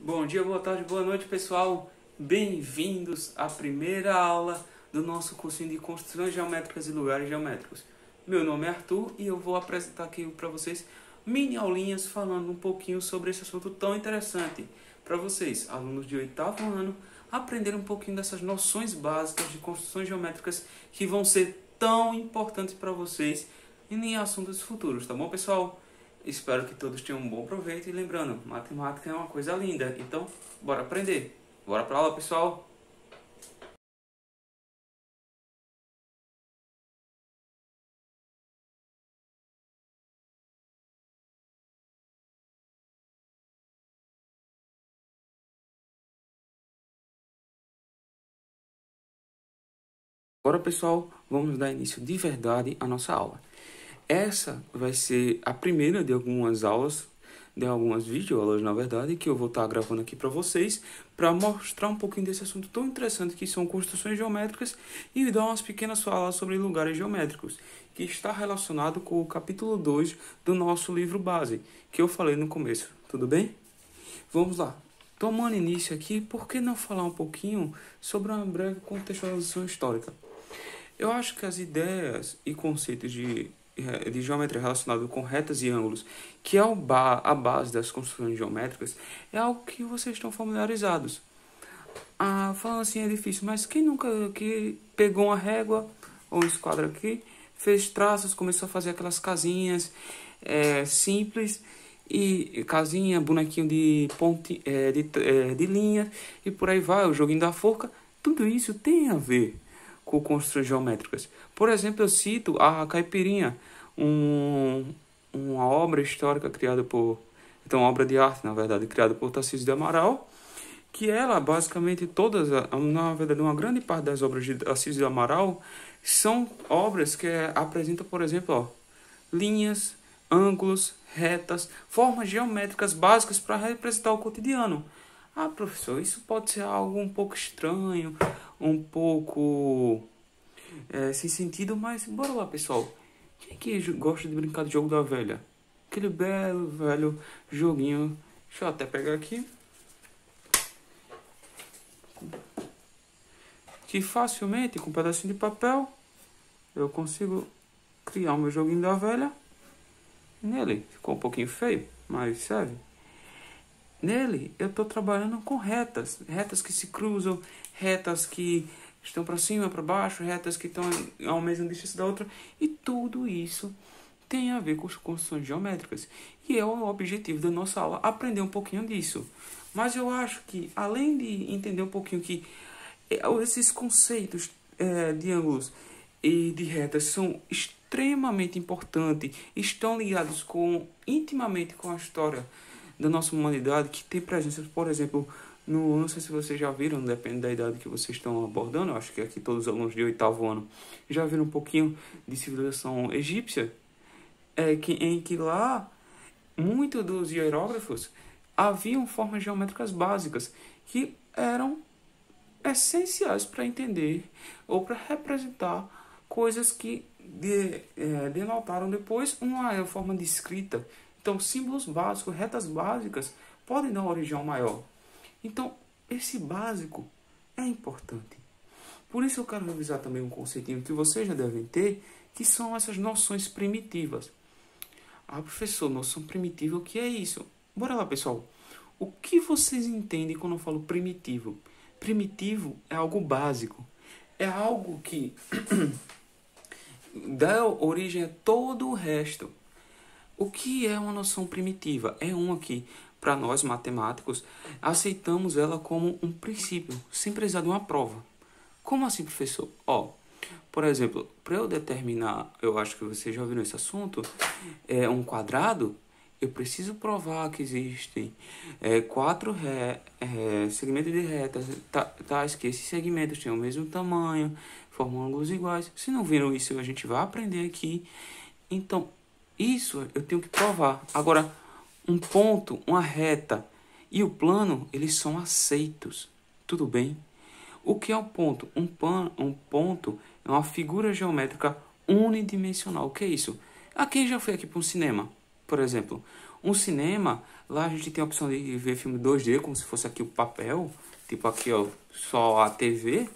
Bom dia, boa tarde, boa noite, pessoal. Bem-vindos à primeira aula do nosso cursinho de Construções Geométricas e Lugares Geométricos. Meu nome é Arthur e eu vou apresentar aqui para vocês mini aulinhas falando um pouquinho sobre esse assunto tão interessante para vocês, alunos de 8º ano, aprender um pouquinho dessas noções básicas de construções geométricas que vão ser tão importantes para vocês em assuntos futuros, tá bom, pessoal? Espero que todos tenham um bom proveito e lembrando, matemática é uma coisa linda, então bora aprender. Bora pra aula, pessoal! Agora, pessoal, vamos dar início de verdade à nossa aula. Essa vai ser a primeira de algumas aulas, de algumas videoaulas, na verdade, que eu vou estar gravando aqui para vocês, para mostrar um pouquinho desse assunto tão interessante que são construções geométricas e dar umas pequenas falas sobre lugares geométricos, que está relacionado com o capítulo 2 do nosso livro base, que eu falei no começo, tudo bem? Vamos lá. Tomando início aqui, por que não falar um pouquinho sobre uma breve contextualização histórica? Eu acho que as ideias e conceitos de geometria relacionados com retas e ângulos, que é a base das construções geométricas, é algo que vocês estão familiarizados. Falando assim é difícil, mas quem nunca que pegou uma régua ou um esquadro aqui, fez traços, começou a fazer aquelas casinhas simples, e casinha, bonequinho de ponte, de linha, e por aí vai, o joguinho da forca, tudo isso tem a ver com construções geométricas. Por exemplo, eu cito a Caipirinha, uma obra histórica criada por... Então, uma obra de arte, na verdade, criada por Tarcísio de Amaral, que ela, basicamente, todas, na verdade, uma grande parte das obras de Tarcísio de Amaral são obras que apresentam, por exemplo, linhas, ângulos, retas, formas geométricas básicas para representar o cotidiano. Professor, isso pode ser algo um pouco estranho, um pouco sem sentido, mas bora lá, pessoal. Quem é que gosta de brincar de jogo da velha? Aquele belo, velho joguinho. Deixa eu até pegar aqui. Que facilmente, com um pedacinho de papel, eu consigo criar o meu joguinho da velha. Nele, ficou um pouquinho feio, mas serve. Nele, eu estou trabalhando com retas. Retas que se cruzam, retas que estão para cima, para baixo, retas que estão ao mesmo distância da outra. E tudo isso tem a ver com as construções geométricas. E é o objetivo da nossa aula, aprender um pouquinho disso. Mas eu acho que, além de entender um pouquinho que esses conceitos de ângulos e de retas são extremamente importantes, estão ligados intimamente com a história da nossa humanidade, que tem presença, por exemplo, não sei se vocês já viram, depende da idade que vocês estão abordando, eu acho que aqui todos os alunos de 8º ano já viram um pouquinho de civilização egípcia, em que lá, muitos dos hierógrafos haviam formas geométricas básicas que eram essenciais para entender ou para representar coisas que denotaram depois uma forma de escrita. Então, símbolos básicos, retas básicas, podem dar origem ao maior. Então, esse básico é importante. Por isso eu quero revisar também um conceitinho que vocês já devem ter, que são essas noções primitivas. Professor, noção primitiva, o que é isso? Bora lá, pessoal. O que vocês entendem quando eu falo primitivo? Primitivo é algo básico. É algo que dá origem a todo o resto. O que é uma noção primitiva? É uma que, para nós matemáticos, aceitamos ela como um princípio, sem precisar de uma prova. Como assim, professor? Por exemplo, para eu determinar, eu acho que vocês já viram esse assunto, um quadrado, eu preciso provar que existem 4 segmentos de retas, tais que esses segmentos têm o mesmo tamanho, formam ângulos iguais. Se não viram isso, a gente vai aprender aqui. Então, isso eu tenho que provar. Agora, um ponto, uma reta e o plano, eles são aceitos. Tudo bem? O que é um ponto? Um ponto é uma figura geométrica unidimensional. O que é isso? Quem já foi aqui para um cinema? Por exemplo, um cinema, lá a gente tem a opção de ver filme 2D, como se fosse aqui o papel, tipo aqui, ó, só a TV.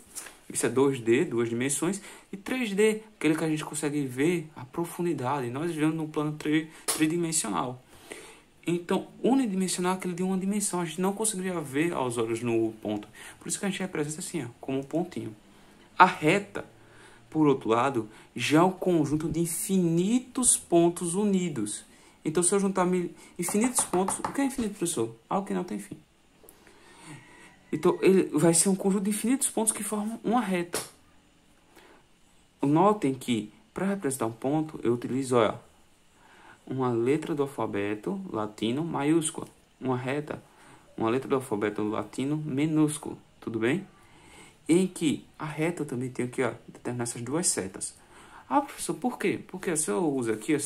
Isso é 2D, duas dimensões, e 3D, aquele que a gente consegue ver a profundidade. Nós vivemos num plano tridimensional. Então, unidimensional é aquele de uma dimensão. A gente não conseguiria ver aos olhos no ponto. Por isso que a gente representa assim, ó, como um pontinho. A reta, por outro lado, já é um conjunto de infinitos pontos unidos. Então, se eu juntar infinitos pontos... O que é infinito, professor? Algo que não tem fim. Então, ele vai ser um conjunto de infinitos pontos que formam uma reta. Notem que, para representar um ponto, eu utilizo, olha, uma letra do alfabeto latino maiúscula. Uma reta, uma letra do alfabeto latino minúsculo. Tudo bem? Em que a reta também tem aqui, ó, determinar essas duas setas. Ah, professor, por quê? Porque se eu uso aqui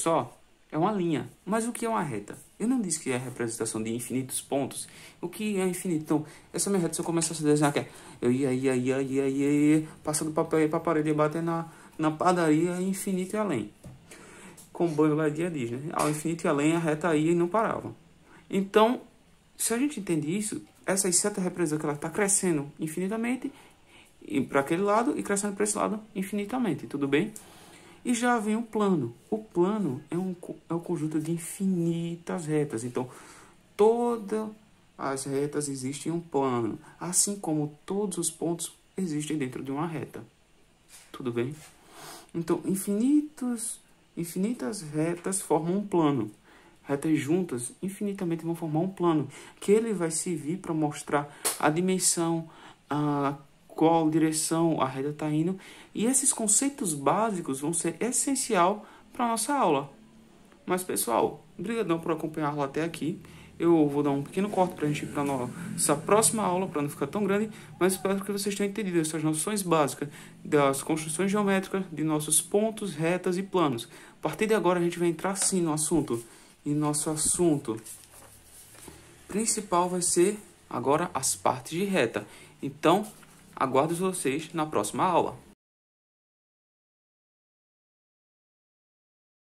é uma linha. Mas o que é uma reta? Eu não disse que é a representação de infinitos pontos. O que é infinito? Então, essa minha reta, se eu começasse a desenhar aqui, eu ia, passando papel aí para a parede e bater na padaria infinito e além. Como Buzz Lightyear diz, né? Ao infinito e além, a reta ia e não parava. Então, se a gente entende isso, essas setas representam que ela está crescendo infinitamente e para aquele lado e crescendo para esse lado infinitamente, tudo bem? E já vem o plano. O plano é um conjunto de infinitas retas. Então, todas as retas existem em um plano, assim como todos os pontos existem dentro de uma reta. Tudo bem? Então, infinitas retas formam um plano. Retas juntas infinitamente vão formar um plano, que ele vai servir para mostrar a dimensão, qual direção a reta está indo. E esses conceitos básicos vão ser essencial para a nossa aula. Mas, pessoal, obrigadão por acompanhar a aula até aqui. Eu vou dar um pequeno corte para a gente ir para a nossa próxima aula, para não ficar tão grande. Mas espero que vocês tenham entendido essas noções básicas das construções geométricas, de nossos pontos, retas e planos. A partir de agora, a gente vai entrar sim no assunto. E nosso assunto principal vai ser agora as partes de reta. Então, aguardo vocês na próxima aula.